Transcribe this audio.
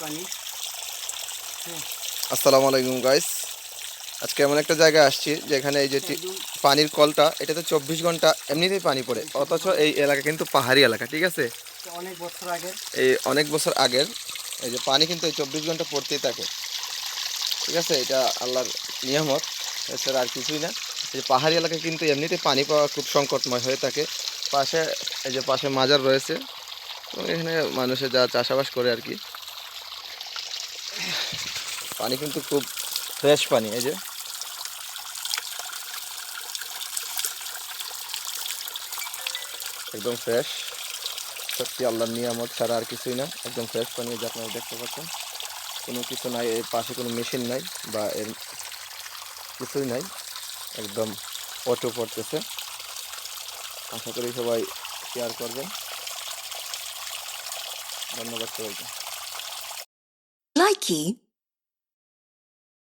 পানি। হ্যাঁ, আসসালামু আলাইকুম গাইস। আজকে এমন একটা জায়গায় আসছি যেখানে এই যে একদম পানির কলটা এটাতে 24 ঘন্টা এমনিতেই পানি পড়ে, অথচ এই এলাকা কিন্তু পাহাড়ি এলাকা, ঠিক আছে। অনেক বছর আগের। এই অনেক বছর আগের এই যে পানি কিন্তু এই 24 ঘন্টা পড়তেই থাকে, ঠিক আছে। এটা আল্লাহর নিয়ামত, এছাড়া আর কিছুই না। এই যে পাহাড়ি এলাকায় কিন্তু এমনিতেই পানি পাওয়া খুব সংকটময় হয়ে থাকে। পাশে এই যে পাশে মাজার রয়েছে, তো এখানে মানুষে যা চাষাবাস করে আর কি। পানি কিন্তু খুব ফ্রেশ পানি, এই যে একদম ফ্রেশ। সত্যি আল্লাহর নিয়ামত ছাড়া আর কিছুই না, একদম ফ্রেশ পানি যে আপনারা দেখতে পাচ্ছেন। কোনো কিছু নাই, এর পাশে কোনো মেশিন নাই বা এর কিছুই নাই, একদম অটো পড়তেছে। আশা করি সবাই শেয়ার করবেন। ধন্যবাদ সবাইকে। Likey